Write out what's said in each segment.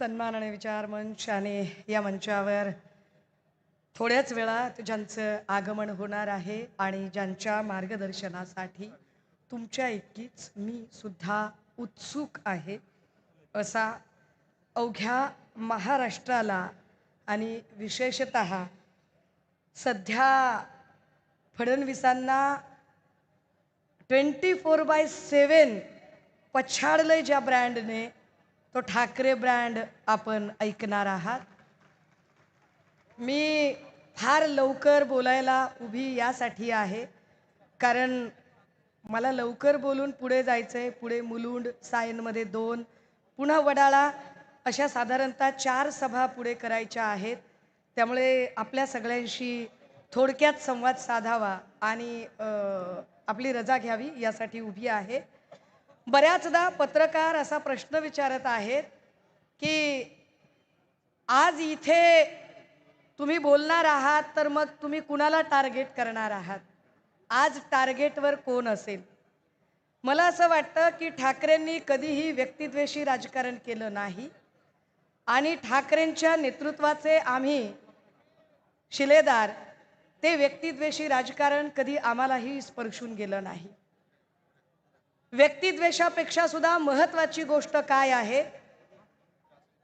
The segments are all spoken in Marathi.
सन्मान आणि विचार मंच आणि या मंचावर थोड्याच वेळात ज्यांचं आगमन होणार आहे आणि ज्यांच्या मार्गदर्शनासाठी तुमच्या इतकीच मी सुद्धा उत्सुक आहे असा अवघ्या महाराष्ट्राला आणि विशेषतः सध्या फडणवीसांना 24/7 पछाडलंय ज्या ब्रँडने तो ठाकरे ब्रँड आपण ऐकणार आहात। मी फार लवकर बोलायला उभी यासाठी आहे कारण मला लवकर बोलून पुढे जायचंय। पुढे मुलुंड सायनमध्ये 2 पुन्हा वडाळा अशा साधारणतः 4 सभा पुढे करायच्या आहेत। त्यामुळे आपल्या सगळ्यांशी थोडक्यात संवाद साधावा आणि आपली रजा घ्यावी यासाठी उभी आहे। बऱ्याचदा पत्रकार असा प्रश्न विचारत आहेत की आज इथे तुम्ही बोलणार आहात तर मग तुम्ही कुणाला टार्गेट करणार आहात, आज टार्गेटवर कोण असेल। मला असं वाटतं की ठाकरेंनी कधीही व्यक्तिद्वेषी राजकारण केलं नाही आणि ठाकरेंच्या नेतृत्वाचे आम्ही शिलेदार ते व्यक्तिद्वेषी राजकारण कधी आम्हालाही स्पर्शून गेलं नाही। व्यक्तिद्वेषापेक्षा सुद्धा महत्त्वाची गोष्ट काय आहे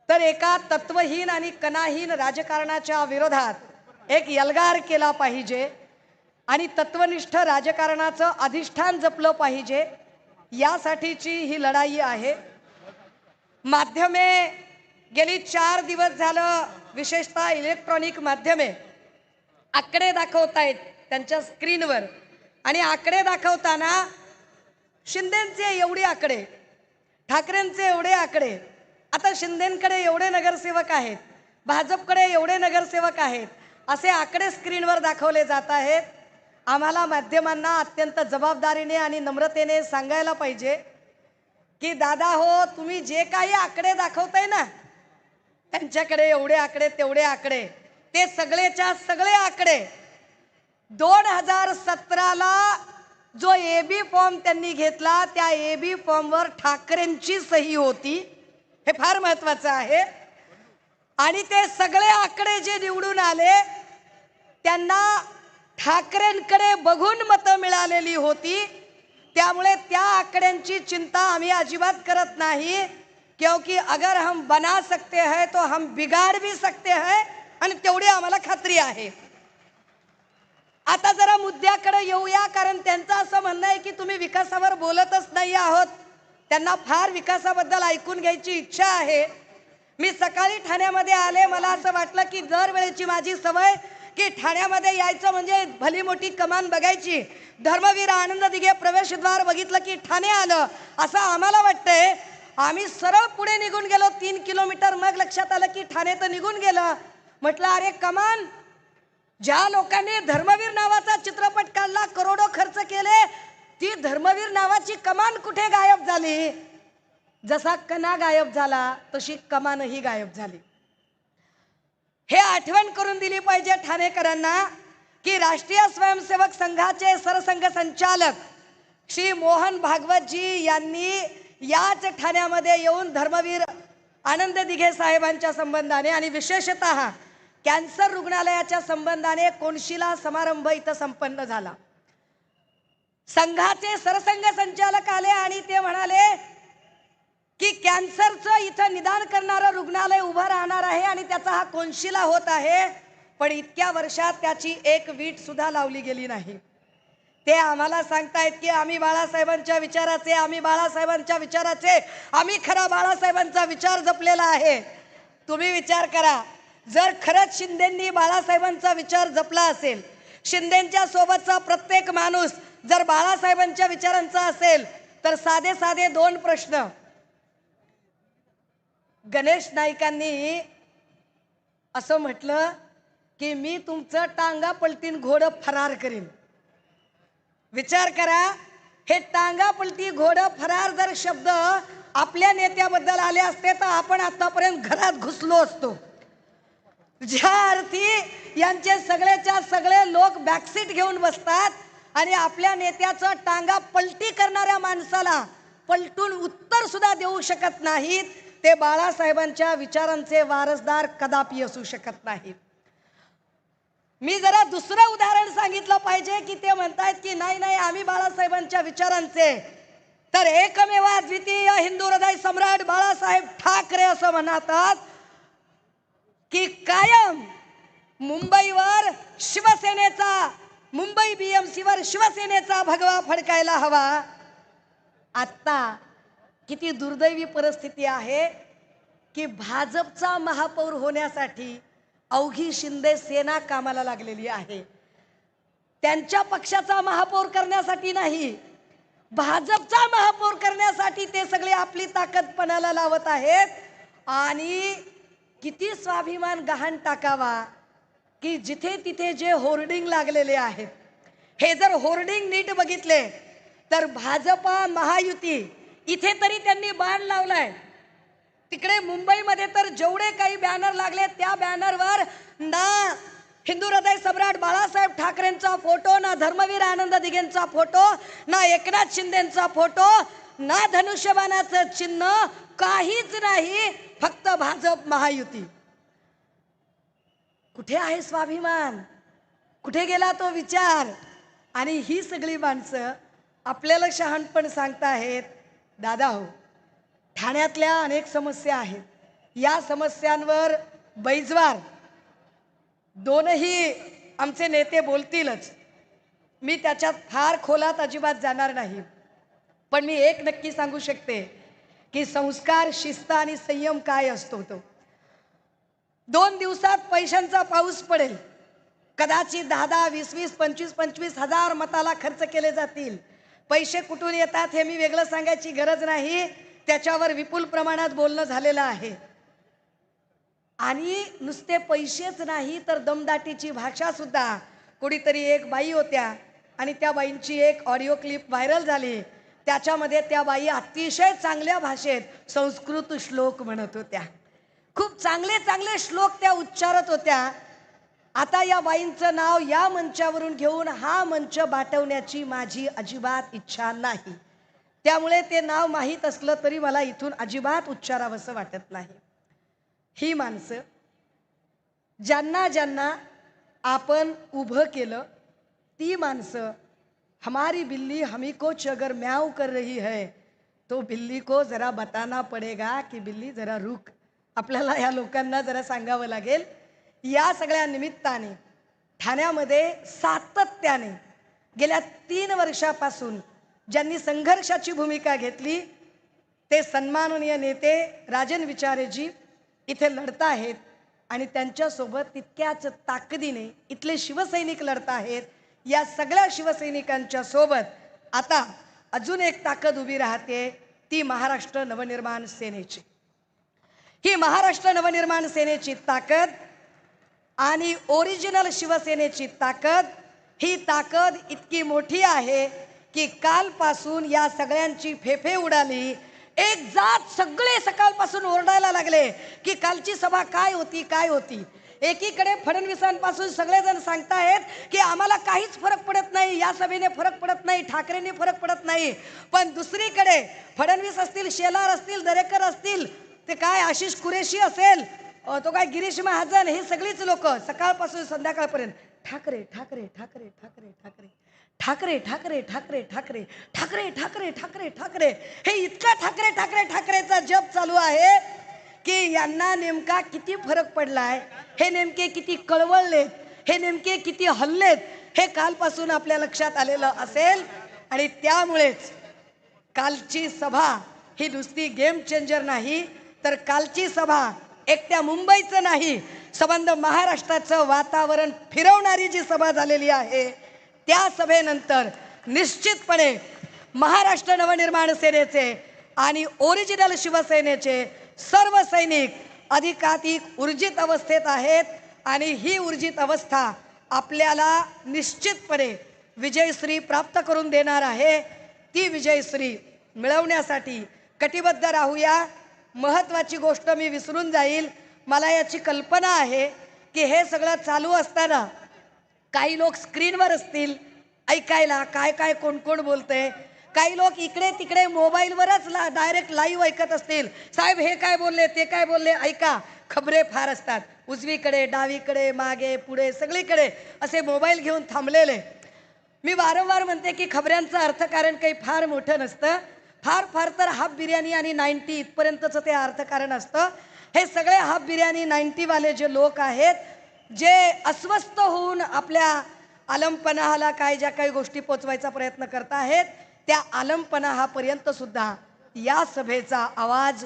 तर एका तत्वहीन आणि कणाहीन राजकारणाच्या विरोधात एक यल्गार केला पाहिजे आणि तत्वनिष्ठ राजकारणाचं अधिष्ठान जपलं पाहिजे, यासाठीची ही लढाई आहे। माध्यमे गेली 4 दिवस झालं, विशेषतः इलेक्ट्रॉनिक माध्यमे आकडे दाखवतायत त्यांच्या स्क्रीनवर आणि आकडे दाखवताना शिंदेंचे एवढे आकडे, ठाकरेंचे एवढे आकडे, आता शिंदेंकडे एवढे नगरसेवक आहेत, भाजपकडे एवढे नगरसेवक आहेत, असे आकडे स्क्रीनवर दाखवले जात आहेत। आम्हाला माध्यमांना अत्यंत जबाबदारीने आणि नम्रतेने सांगायला पाहिजे की दादा हो, तुम्ही जे काही आकडे दाखवताय ना, त्यांच्याकडे एवढे आकडे तेवढे आकडे, ते सगळेच्या सगळे आकडे 2017ला जो एबी फॉर्म त्यांनी घेतला त्या एबी फॉर्मवर ठाकरेंची सही होती, हे फार महत्त्वाचं आहे। आणि ते सगळे आकडे जे निवडून आले त्यांना ठाकरेंकडे बघून मतं मिळालेली होती। त्यामुळे त्या आकड्यांची चिंता आम्ही अजिबात करत नाही, क्योंकि अगर हम बना सकते हैं तो हम बिगाड़ भी सकते हैं आणि तेवढी आम्हाला खात्री आहे। आता जरा मुद्द्याकडे येऊया, कारण त्यांचं असं म्हणणं आहे की तुम्ही विकासावर बोलतच नाही आहोत। त्यांना फार विकासाबद्दल ऐकून घ्यायची इच्छा आहे। मी सकाळी ठाण्यामध्ये आले, मला असं वाटलं की दरवेळेची माझी सवय की ठाण्यामध्ये यायचं म्हणजे भली मोठी कमान बघायची, धर्मवीर आनंद दिघे प्रवेशद्वार बघितलं की ठाणे आलं असं आम्हाला वाटतंय। आम्ही सरळ पुढे निघून गेलो 3 किलोमीटर, मग लक्षात आलं की ठाणे तर निघून गेलं। म्हटलं अरे कमान, ज्या लोकांनी धर्मवीर नावाचा चित्रपट काढला, करोडो खर्च केले, ती धर्मवीर नावाची कमान कुठे गायब झाली? जसा कणा गायब झाला तशी कमानही गायब झाली। हे आठवण करून दिली पाहिजे ठाणेकरांना की राष्ट्रीय स्वयंसेवक संघाचे सरसंघ संचालक श्री मोहन भागवतजी यांनी याच ठाण्यामध्ये येऊन धर्मवीर आनंद दिघे साहेबांच्या संबंधाने आणि विशेषतः कॅन्सर रुग्णालयाच्या संबंधाने कोणशिला समारंभ इथं संपन्न झाला। संघाचे सरसंघ संचालक आले आणि ते म्हणाले की कॅन्सरचं इथं निदान करणारं रुग्णालय उभं राहणार आहे आणि त्याचा हा कोणशिला होत आहे, पण इतक्या वर्षात त्याची एक वीट सुद्धा लावली गेली नाही। ते आम्हाला सांगतायत की आम्ही बाळासाहेबांच्या विचाराचे, आम्ही बाळासाहेबांच्या विचाराचे, आम्ही खरा बाळासाहेबांचा विचार जपलेला आहे। तुम्ही विचार करा, जर खरंच शिंदेंनी बाळासाहेबांचा विचार जपला असेल, शिंदेंच्या सोबतचा प्रत्येक माणूस जर बाळासाहेबांच्या विचारांचा असेल, तर साधे साधे 2 प्रश्न गणेश नाईकांनी असं म्हटलं की मी तुमचं टांगा पलटीन घोडं फरार करीन। विचार करा, हे टांगा पलटी घोडं फरार जर शब्द आपल्या नेत्याबद्दल आले असते तर आपण आतापर्यंत घरात घुसलो असतो। ज्या अर्थी यांचे सगळेच्या सगळे लोक बॅकसीट घेऊन बसतात आणि आपल्या नेत्याचं टांगा पलटी करणाऱ्या माणसाला पलटून उत्तर सुद्धा देऊ शकत नाहीत, ते बाळासाहेबांच्या विचारांचे वारसदार कदापि असू शकत नाहीत. मी जरा दुसरं उदाहरण सांगितलं पाहिजे की ते म्हणतायत की नाही नाही आम्ही बाळासाहेबांच्या विचारांचे, तर एकमेव द्वितीय हिंदू हृदय सम्राट बाळासाहेब ठाकरे असं म्हणतात की कायम मुंबईवर शिवसेनेचा, मुंबई बीएमसीवर शिवसेनेचा भगवा फडकायला हवा. आता किती दुर्दैवी परिस्थिती आहे की भाजपचा महापौर होण्यासाठी अवघी शिंदे सेना कामाला लागलेली आहे. त्यांच्या पक्षाचा महापौर करण्यासाठी नाही, भाजपचा महापौर करण्यासाठी ते सगळे आपली ताकद पणाला लावत आहेत. आणि किती स्वाभिमान गहाण टाकावा की जिथे तिथे जे होर्डिंग लागलेले आहेत, हे जर होर्डिंग नीट बघितले तर भाजपा महायुती इथे तरी त्यांनी बाण लावलाय. तिकडे मुंबईमध्ये तर जेवढे काही बॅनर लागले त्या बॅनरवर ना हिंदू हृदय सम्राट बाळासाहेब ठाकरेंचा फोटो, ना धर्मवीर आनंद दिघेंचा फोटो, ना एकनाथ शिंदेंचा फोटो, ना धनुष्यबाणाचं चिन्ह, काहीच नाही, फक्त भाजप महायुती. कुठे आहे स्वाभिमान? कुठे गेला तो विचार? आणि ही सगळी माणसं आपल्याला शहाणपण सांगताहेत. दादा हो, ठाण्यातल्या अनेक समस्या आहेत. या समस्यांवर बैजवार दोनही आमचे नेते बोलतीलच. मी त्याच्यात फार खोलात अजिबात जाणार नाही. पण मी एक नक्की सांगू शकते की संस्कार, शिस्त आणि संयम काय असतो तो. 2 दिवसात पैशांचा पाऊस पडेल. कदाचित 10-10, 20-20, 25-25 हजार मताला खर्च केले जातील. पैसे कुठून येतात हे मी वेगळं सांगायची गरज नाही, त्याच्यावर विपुल प्रमाणात बोलणं झालेलं आहे. आणि नुसते पैसेच नाही तर दमदाटीची भाषा सुद्धा. कुणीतरी एक बाई होत्या आणि त्या बाईंची एक ऑडिओ क्लिप व्हायरल झाली. त्याच्यामध्ये त्या बाई अतिशय चांगल्या भाषेत संस्कृत श्लोक म्हणत होत्या. खूप चांगले चांगले श्लोक त्या उच्चारत होत्या. आता या बाईंचं नाव या मंचावरून घेऊन हा मंच बाटवण्याची माझी अजिबात इच्छा नाही. त्यामुळे ते नाव माहीत असलं तरी मला इथून अजिबात उच्चारावंसं वाटत नाही. ही माणसं ज्यांना ज्यांना आपण उभं केलं, ती माणसं हमारी बिल्ली हमी को अगर म्याऊ कर रही है तो बिल्ली को जरा बताना पडेगा की बिल्ली जरा रुक. आपल्याला या लोकांना जरा सांगावं लागेल. या सगळ्या निमित्ताने ठाण्यामध्ये सातत्याने गेल्या 3 वर्षापासून ज्यांनी संघर्षाची भूमिका घेतली ते सन्माननीय नेते राजन विचारेजी इथे लढत आहेत. आणि त्यांच्यासोबत तितक्याच ताकदीने इथले शिवसैनिक लढत आहेत. या सगळ्या शिवसैनिकांच्या सोबत आता अजून एक ताकद उभी राहते, ती महाराष्ट्र नवनिर्माण सेनेची. ही महाराष्ट्र नवनिर्माण सेनेची ताकद आणि ओरिजिनल शिवसेनेची ताकद, ही ताकद इतकी मोठी आहे की कालपासून या सगळ्यांची फेफे उडाली. एक जात सगळे सकाळपासून ओरडायला लागले की कालची सभा काय होती काय होती. एकीकडे फडणवीसांपासून सगळेजण सांगतायत की आम्हाला काहीच फरक पडत नाही, या सभेने फरक पडत नाही, ठाकरेंनी फरक पडत नाही. पण दुसरीकडे फडणवीस असतील, शेलार असतील, दरेकर असतील, ते काय आशिष कुरेशी असेल, तो काय गिरीश महाजन, हे सगळीच लोक सकाळपासून संध्याकाळपर्यंत ठाकरे ठाकरे ठाकरे ठाकरे ठाकरे ठाकरे ठाकरे ठाकरे ठाकरे ठाकरे ठाकरे ठाकरे ठाकरे, हे इतका ठाकरे ठाकरे ठाकरेचा जप चालू आहे की यांना नेमका किती फरक पडलाय, हे नेमके किती कळवळलेत, हे नेमके किती हल्लेत, हे कालपासून आपल्या लक्षात आलेलं असेल. आणि त्यामुळेच कालची सभा ही नुसती गेम चेंजर नाही, तर कालची सभा एकट्या मुंबईचं नाही, संबंध महाराष्ट्राचं वातावरण फिरवणारी जी सभा झालेली आहे, त्या सभेनंतर निश्चितपणे महाराष्ट्र नवनिर्माण सेनेचे आणि ओरिजिनल शिवसेनेचे सर्व सैनिक अधिकाधिक ऊर्जित अवस्थेत आहेत. आणि ही ऊर्जित अवस्था आपल्याला निश्चितपणे विजयश्री प्राप्त करून देणार आहे. ती विजयश्री मिळवण्यासाठी कटिबद्ध राहूया. महत्त्वाची गोष्ट मी विसरून जाईल. मला याची कल्पना आहे की हे सगळं चालू असताना काही लोक स्क्रीनवर असतील ऐकायला काय काय कोण कोण बोलते. काही लोक इकडे तिकडे मोबाईलवरच डायरेक्ट लाईव्ह ऐकत असतील. साहेब हे काय बोलले, ते काय बोलले, ऐका. खबरे फार असतात, उजवीकडे डावीकडे मागे पुढे सगळीकडे असे मोबाईल घेऊन थांबलेले. मी वारंवार म्हणते की खबऱ्यांचं अर्थकारण काही फार मोठं नसतं. फार फार तर हाफ बिर्याणी आणि 90 इथपर्यंतचं ते अर्थकारण असतं. हे सगळे हाफ बिर्याणी 90वाले जे लोक आहेत, जे अस्वस्थ होऊन आपल्या आलमपणाला काय ज्या काही गोष्टी पोचवायचा प्रयत्न करत आहेत, त्या आलमपणापर्यंत सुद्धा या सभेचा आवाज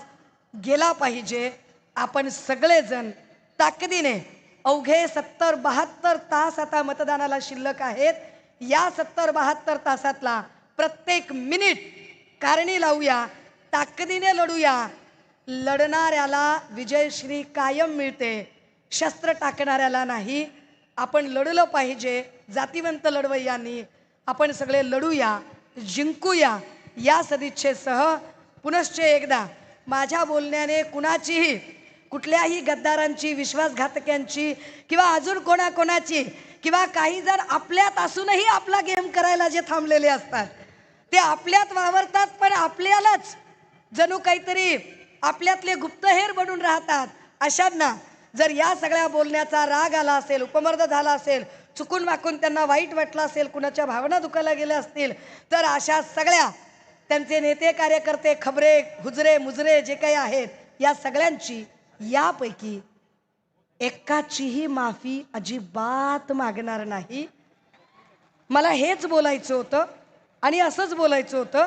गेला पाहिजे. आपण सगळेजण ताकदीने अवघे 70-72 तास आता मतदानाला शिल्लक आहेत. या 70-72 तासातला प्रत्येक मिनिट कारणी लावूया, ताकदीने लढूया. लढणाऱ्याला विजयश्री कायम मिळते, शस्त्र टाकणाऱ्याला नाही. आपण लढलं पाहिजे. जातीवंत लढवय्यांनी आपण सगळे लढूया, जिंकूया. या सदिच्छेसह पुनश्च एकदा माझ्या बोलण्याने कुणाचीही, कुठल्याही गद्दारांची, विश्वासघातक्यांची किंवा अजून कोणाकोणाची, किंवा काही जण आपल्यात असूनही आपला गेम करायला जे थांबलेले असतात, ते आपल्यात वावरतात पण आपल्यालाच जणू काहीतरी आपल्यातले गुप्तहेर बनून राहतात. अशांना जर या सगळ्या बोलण्याचा राग आला असेल, उपमर्द झाला असेल, चुकून वाकून त्यांना वाईट वाटलं असेल, कुणाच्या भावना दुखायला गेल्या असतील, तर अशा सगळ्या त्यांचे नेते कार्यकर्ते, खबरे हुजरे मुजरे जे काही आहेत, या सगळ्यांची यापैकी एकाचीही माफी अजिबात मागणार नाही. मला हेच बोलायचं होतं आणि असंच बोलायचं होतं.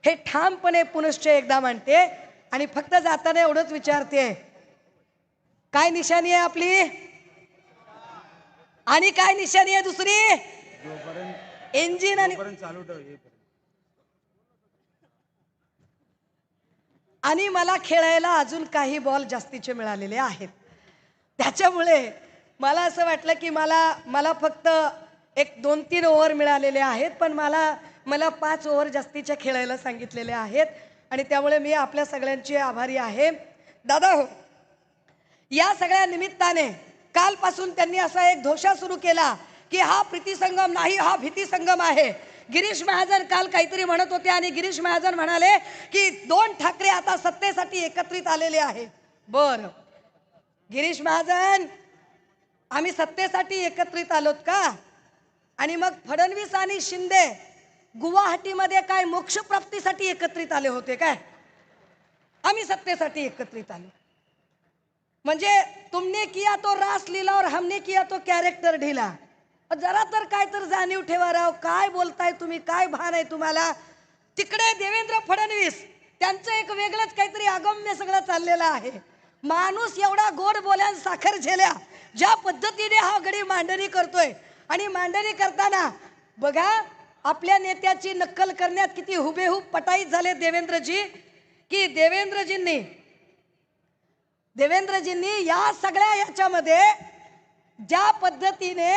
हे ठामपणे पुनश्च एकदा म्हणते आणि फक्त जाताना एवढंच विचारते, काय निशाणी आहे आपली आणि काय निशाणी आहे दुसरी? इंजिन आणि मला खेळायला अजून काही बॉल जास्तीचे मिळालेले आहेत. त्याच्यामुळे मला असं वाटलं की मला फक्त एक 2-3 ओव्हर मिळालेले आहेत, पण मला 5 ओव्हर जास्तीच्या खेळायला सांगितलेले आहेत. आणि त्यामुळे मी आपल्या सगळ्यांची आभारी आहे. दादा हो, या सगळ्या निमित्ताने कालपासून त्यांनी असा एक धोशा सुरू केला की हा प्रीतिसंगम नाही, हा भीतिसंगम आहे. गिरीश महाजन काल काहीतरी म्हणत होते आणि गिरीश महाजन म्हणाले की 2 ठाकरे आता सत्तेसाठी एकत्रित आलेले आहेत. बर गिरीश महाजन, आम्ही सत्तेसाठी एकत्रित आलोत का? आणि मग फडणवीस आणि शिंदे गुवाहाटीमध्ये काय मोक्षप्राप्तीसाठी एकत्रित आले होते काय? आम्ही सत्तेसाठी एकत्रित आलो. म्हणजे तुमने किया तो रास लीला और हमने किया तो कॅरेक्टर ढीला. जरा तर काय तर जाणीव ठेवा राव. काय बोलताय तुम्ही? काय भान आहे तुम्हाला? तिकडे देवेंद्र फडणवीस, त्यांचं एक वेगळंच काहीतरी अगम्य सगळं चाललेलं आहे. माणूस एवढा गोड बोल्यान साखर झेल्या, ज्या पद्धतीने हा गडी मांडणी करतोय, आणि मांडणी करताना बघा आपल्या नेत्याची नक्कल करण्यात किती हुबेहूब पटाईत झाले देवेंद्रजी, की देवेंद्रजींनी या सगळ्या याच्यामध्ये ज्या पद्धतीने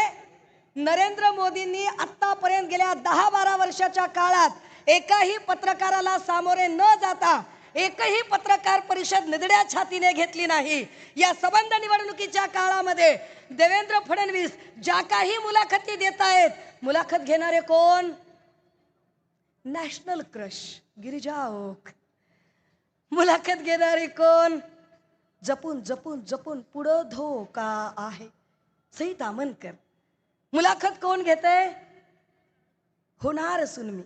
नरेंद्र मोदींनी आतापर्यंत गेल्या 10-12 वर्षाच्या काळात एकाही पत्रकाराला सामोरे न जाता एकही पत्रकार परिषद निधड्या छातीने घेतली नाही. या संबंध निवडणुकीच्या काळामध्ये देवेंद्र फडणवीस ज्या काही मुलाखती देत आहेत, मुलाखत घेणारे कोण? National crush Girija Oak. मुलाखत घेणारे कोण? जपून जपून जपून पुढं धोका आहे, सई तामनकर. मुलाखत कोण घेतय? होणार असून मी,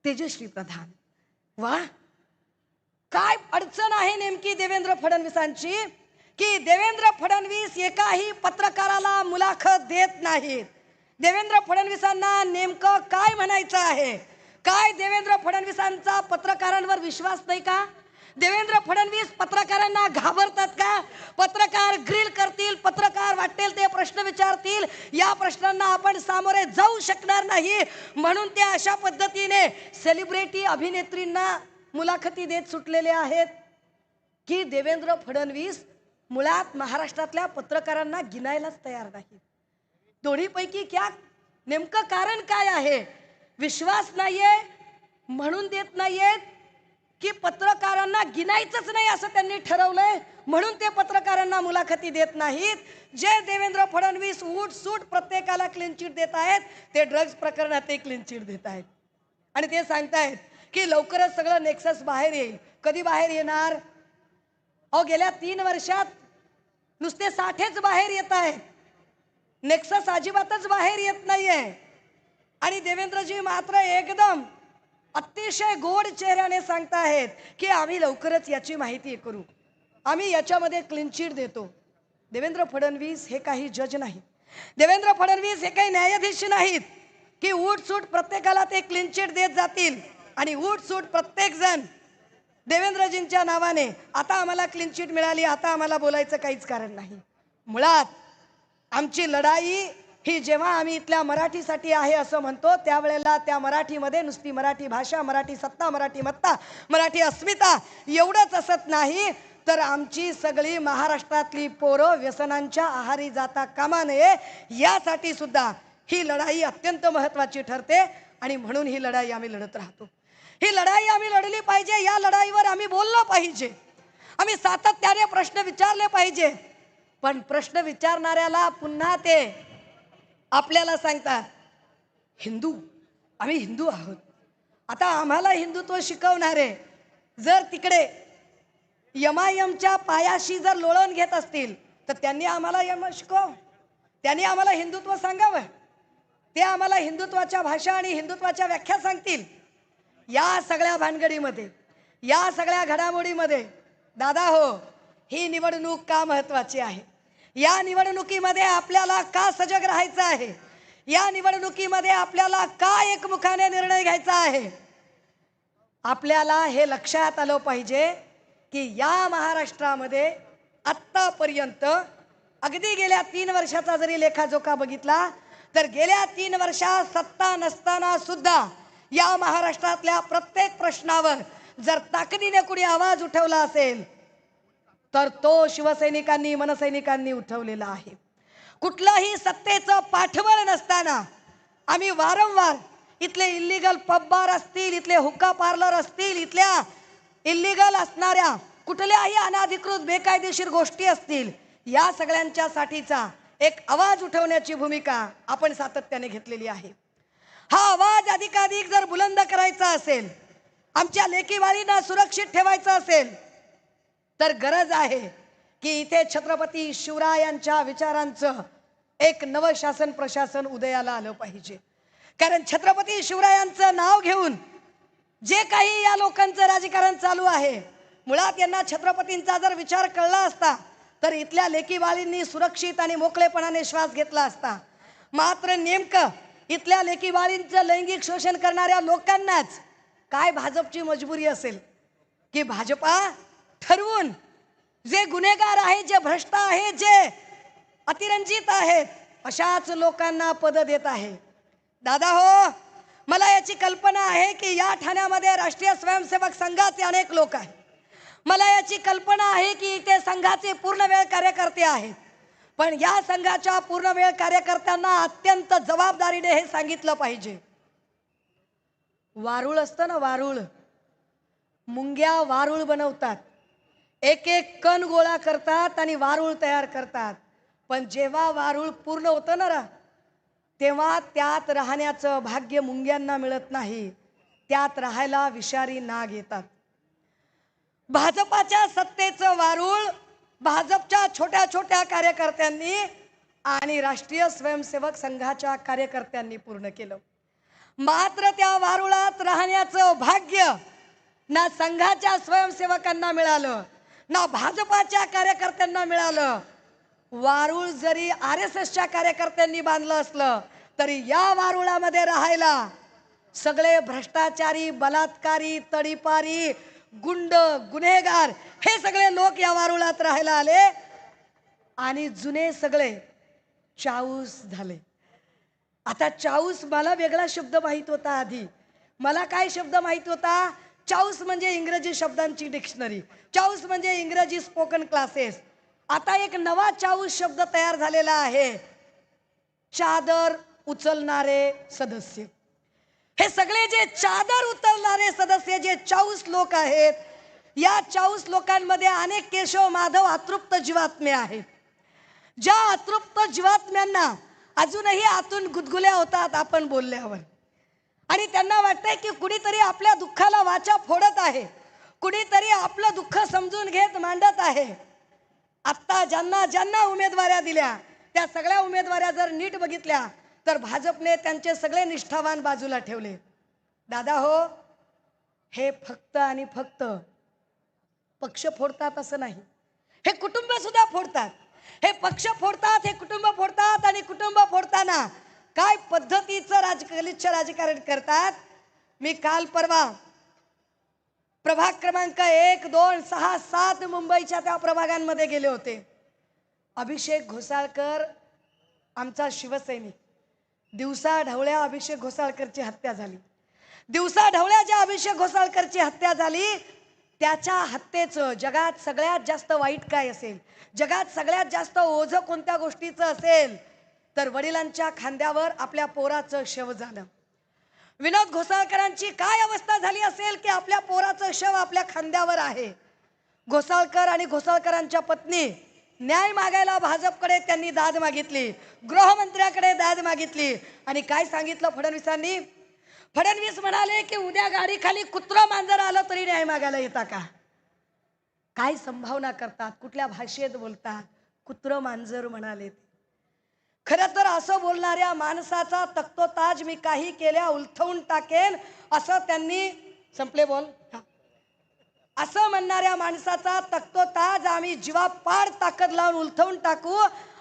तेजश्री प्रधान. वा, काय अडचण आहे नेमकी देवेंद्र फडणवीसांची, की देवेंद्र फडणवीस एकाही पत्रकाराला मुलाखत देत नाहीत. देवेंद्र फडणवीसांना नेमकं काय म्हणायचं आहे? काय देवेंद्र फडणवीसांचा पत्रकारांवर विश्वास नाही का? देवेंद्र फडणवीस पत्रकारांना घाबरतात का? पत्रकार ग्रिल करतील, पत्रकार वाटेल ते प्रश्न विचारतील, या प्रश्नांना आपण सामोरे जाऊ शकणार नाही म्हणून ते अशा पद्धतीने सेलिब्रिटी अभिनेत्रींना मुलाखती देत सुटलेले आहेत की देवेंद्र फडणवीस मुळात महाराष्ट्रातल्या पत्रकारांना गिनायलाच तयार नाहीत. दोन्हीपैकी क्या नेमकं कारण काय आहे? विश्वास नाहीये म्हणून देत नाहीयेत, की पत्रकारांना गिनायचंच नाही असं त्यांनी ठरवलंय म्हणून ते पत्रकारांना मुलाखती देत नाहीत? जे देवेंद्र फडणवीस उठ सूट प्रत्येकाला क्लीन चिट देत आहेत, ते ड्रग्ज प्रकरणातही क्लीन चिट देत आहेत. आणि ते सांगतायत की लवकरच सगळं नेक्सस बाहेर येईल. कधी बाहेर येणार? अहो गेल्या 3 वर्षात नुसते साठेच बाहेर येत आहेत, नेक्सस अजिबातच बाहेर येत नाहीये. आणि देवेंद्रजी मात्र एकदम अतिशय गोड चेहऱ्याने सांगताहेत की आम्ही लवकरच याची माहिती करू, आम्ही याच्यामध्ये क्लीन चिट देतो. देवेंद्र फडणवीस हे काही जज नाहीत, देवेंद्र फडणवीस हे काही न्यायाधीश नाहीत की उठसूट प्रत्येकाला ते क्लीन चिट देत जातील आणि उठसूट प्रत्येक जण देवेंद्रजींच्या नावाने आता आम्हाला क्लीन चिट मिळाली, आता आम्हाला बोलायचं काहीच कारण नाही. मुळात आमची लढाई ही जेव्हा आम्ही इथल्या मराठीसाठी आहे असं म्हणतो त्यावेळेला त्या मराठीमध्ये नुसती मराठी भाषा, मराठी सत्ता, मराठी मत्ता, मराठी अस्मिता एवढंच असत नाही, तर आमची सगळी महाराष्ट्रातली पोरं व्यसनांच्या आहारी जाता कामा नये यासाठी सुद्धा ही लढाई अत्यंत महत्त्वाची ठरते. आणि म्हणून ही लढाई आम्ही लढत राहतो. ही लढाई आम्ही लढली पाहिजे, या लढाईवर आम्ही बोललं पाहिजे, आम्ही सातत्याने प्रश्न विचारले पाहिजे. पण प्रश्न विचारणाऱ्याला पुन्हा ते आपल्याला सांगतात हिंदू, आम्ही हिंदू आहोत. आता आम्हाला हिंदुत्व शिकवणारे जर तिकडे यमायमच्या पायाशी जर लोळण घेत असतील तर त्यांनी आम्हाला यम शिकवावं, त्यांनी आम्हाला हिंदुत्व सांगावं, ते आम्हाला हिंदुत्वाच्या भाषा आणि हिंदुत्वाच्या व्याख्या सांगतील. या सगळ्या भानगडीमध्ये, या सगळ्या घडामोडीमध्ये दादा हो, ही निवडणूक का महत्त्वाची आहे, या निवडणुकीमध्ये आपल्याला का सजग राहायचं आहे, या निवडणुकीमध्ये आपल्याला का एकमुखाने निर्णय घ्यायचा आहे. आपल्याला हे लक्षात आलं पाहिजे की या महाराष्ट्रामध्ये आत्तापर्यंत अगदी गेल्या 3 वर्षाचा जरी लेखाजोखा बघितला तर गेल्या 3 वर्षात सत्ता नसताना सुद्धा या महाराष्ट्रातल्या प्रत्येक प्रश्नावर जर ताकदीने कुणी आवाज उठवला असेल तर तो शिवसैनिकांनी, मनसैनिकांनी उठवलेला आहे. कुठलाही सत्तेचं पाठबळ नसताना आम्ही वारंवार इथले इल्लीगल पब बार असतील, इथले हुक्का पार्लर असतील, इथल्या इल्लीगल असणाऱ्या कुठल्याही अनाधिकृत बेकायदेशीर गोष्टी असतील, या सगळ्यांच्या साठीचा एक आवाज उठवण्याची भूमिका आपण सातत्याने घेतलेली आहे. हा आवाज अधिकाधिक जर बुलंद करायचा असेल, आमच्या लेकीवाळींना सुरक्षित ठेवायचं असेल तर गरज आहे की इथे छत्रपती शिवरायांच्या विचारांचं एक नवं शासन प्रशासन उदयाला आलं पाहिजे. कारण छत्रपती शिवरायांचं नाव घेऊन जे काही या लोकांचं राजकारण चालू आहे, मुळात यांना छत्रपतींचा जर विचार कळला असता तर इथल्या लेकीबाळींनी सुरक्षित आणि मोकळेपणाने श्वास घेतला असता. मात्र नेमकं इथल्या लेकीबाळींचं लैंगिक शोषण करणाऱ्या लोकांनाच काय भाजपची मजबुरी असेल की भाजपा ठरवून जे गुन्हेगार आहेत, जे भ्रष्ट आहेत, जे अतिरंजित आहेत अशाच लोकांना पद देत आहे. दादा हो, मला याची कल्पना आहे की या ठाण्यामध्ये राष्ट्रीय स्वयंसेवक संघाचे अनेक लोक आहेत. मला याची कल्पना आहे की इथे संघाचे पूर्णवेळ कार्यकर्ते आहेत. पण या संघाच्या पूर्णवेळ कार्यकर्त्यांना अत्यंत जबाबदारीने हे सांगितलं पाहिजे, वारुळ असतं ना, वारुळ, मुंग्या वारुळ बनवतात, एक एक कण गोळा करतात आणि वारुळ तयार करतात. पण जेव्हा वारुळ पूर्ण होतं ना तेव्हा त्यात राहण्याचं भाग्य मुंग्यांना मिळत नाही, त्यात राहायला विषारी नाग येतात. भाजपाच्या सत्तेचं वारुळ भाजपच्या छोट्या छोट्या कार्यकर्त्यांनी आणि राष्ट्रीय स्वयंसेवक संघाच्या कार्यकर्त्यांनी पूर्ण केलं. मात्र त्या वारुळात राहण्याचं भाग्य ना संघाच्या स्वयंसेवकांना मिळालं ना भाजपाच्या कार्यकर्त्यांना मिळालं. वारुळ जरी RSSच्या कार्यकर्त्यांनी बांधलं असलं तरी या वारुळामध्ये राहायला सगळे भ्रष्टाचारी, बलात्कारी, तडीपारी, गुंड, गुन्हेगार हे सगळे लोक या वारुळात राहायला आले आणि जुने सगळे चाऊस झाले. आता चाऊस, मला वेगळा शब्द माहित होता आधी. मला काय शब्द माहित होता? चाऊस म्हणजे इंग्रजी शब्दांची डिक्शनरी, चाऊस म्हणजे इंग्रजी स्पोकन क्लासेस. आता एक नवा चाऊस शब्द तयार झालेला आहे, चादर उचलणारे सदस्य. हे सगळे जे चादर उचलणारे सदस्य, जे चाऊस लोक आहेत, या चाऊस लोकांमध्ये अनेक केशव माधव अतृप्त जीवात्मे आहेत. ज्या अतृप्त जीवात्म्यांना अजूनही आतून गुदगुल्या होतात आपण बोलल्यावर. आणि त्यांना वाटतंय की कुणीतरी आपल्या दुःखाला वाचा फोडत आहे, कुणीतरी आपलं दुःख समजून घेत मांडत आहे. आत्ता ज्यांना ज्यांना उमेदवाऱ्या दिल्या त्या सगळ्या उमेदवाऱ्या जर नीट बघितल्या तर भाजपने त्यांचे सगळे निष्ठावान बाजूला ठेवले. दादा हो, हे फक्त आणि फक्त पक्ष फोडतात असं नाही, हे कुटुंब सुद्धा फोडतात. हे पक्ष फोडतात, हे कुटुंब फोडतात आणि कुटुंब फोडताना काय पद्धतीचं गलिच्छ राजकारण करतात. मी काल परवा प्रभाग क्रमांक 1, 2, 6, 7 मुंबईच्या त्या प्रभागांमध्ये गेले होते. अभिषेक घोसाळकर आमचा शिवसैनिक, दिवसा ढवळ्या अभिषेक घोसाळकरची हत्या झाली. दिवसा ढवळ्या ज्या अभिषेक घोसाळकरची हत्या झाली त्याच्या हत्येचं जगात सगळ्यात जास्त वाईट काय असेल, जगात सगळ्यात जास्त ओझं कोणत्या गोष्टीचं असेल तर वडिलांच्या खांद्यावर आपल्या पोराचं शव झालं. विनोद घोसाळकरांची काय अवस्था झाली असेल की आपल्या पोराचं शव आपल्या खांद्यावर आहे. घोसाळकर आणि घोसाळकरांच्या पत्नी न्याय मागायला भाजपकडे त्यांनी दाद मागितली, गृहमंत्र्याकडे दाद मागितली आणि काय सांगितलं फडणवीसांनी? फडणवीस म्हणाले की उद्या गाडी खाली कुत्रा मांजर आलं तरी न्याय मागायला येता का? काय संभावना करतात, कुठल्या भाषेत बोलतात, कुत्र मांजर म्हणाले. खरं तर असं बोलणाऱ्या माणसाचा तख्तोताज मी काही केल्या उलथवून टाकेन असं त्यांनी, संपले बोल, असं म्हणणाऱ्या माणसाचा तख्तोताज आम्ही जीवापाड ताकद लावून उलथवून टाकू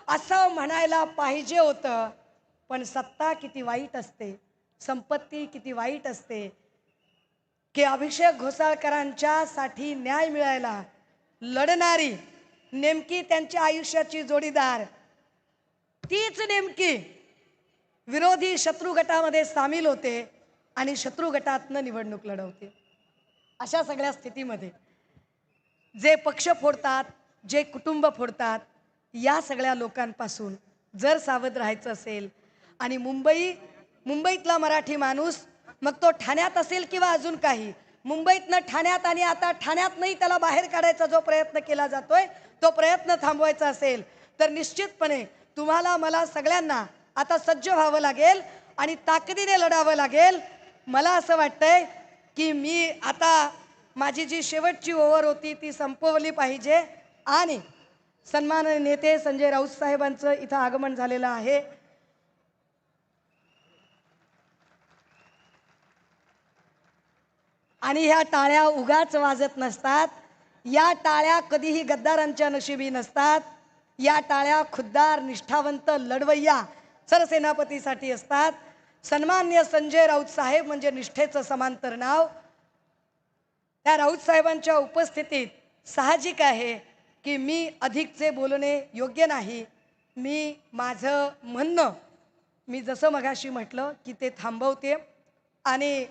असं म्हणायला पाहिजे होतं. पण सत्ता किती वाईट असते, संपत्ती किती वाईट असते की अभिषेक घोसाळकरांच्या साठी न्याय मिळायला लढणारी नेमकी त्यांच्या आयुष्याची जोडीदार तीच नेमकी विरोधी शत्रू गटामध्ये सामील होते आणि शत्रू गटातनं निवडणूक लढवते. अशा सगळ्या स्थितीमध्ये जे पक्ष फोडतात, जे कुटुंब फोडतात, या सगळ्या लोकांपासून जर सावध राहायचं असेल आणि मुंबईतला मराठी माणूस मग तो ठाण्यात असेल किंवा अजून काही, मुंबईतनं ठाण्यात आणि आता ठाण्यातनंही त्याला बाहेर काढायचा जो प्रयत्न केला जातोय तो प्रयत्न थांबवायचा असेल तर निश्चितपणे तुम्हाला मला सगळ्यांना आता सज्ज व्हावं लागेल आणि ताकदीने लढावं लागेल. मला असं वाटतंय की मी आता माझी जी शेवटची ओव्हर होती ती संपवली पाहिजे आणि सन्माननीय नेते संजय राऊत साहेबांचं इथं आगमन झालेलं आहे. आणि ह्या टाळ्या उगाच वाजत नसतात, या टाळ्या कधीही गद्दारांच्या नशिबी नसतात. या टाळ्या खुद्दार निष्ठावंत लढवय्या सरसेनापतीसाठी असतात. सन्माननीय संजय राऊत साहेब म्हणजे निष्ठेचं समांतर नाव. त्या राऊत साहेबांच्या उपस्थितीत साहजिक आहे की मी अधिकचे बोलणे योग्य नाही. मी माझं म्हणणं मी जसं मगाशी म्हटलं की ते थांबवते आणि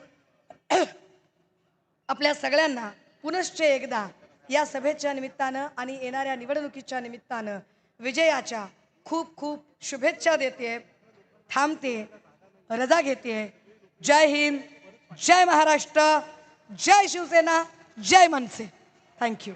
आपल्या सगळ्यांना पुनश्च एकदा या सभेच्या निमित्तानं आणि येणाऱ्या निवडणुकीच्या निमित्तानं विजयाच्या खूप खूप शुभेच्छा देते. थांबते, रजा घेते. जय हिंद, जय महाराष्ट्र, जय शिवसेना, जय मनसे. थँक्यू.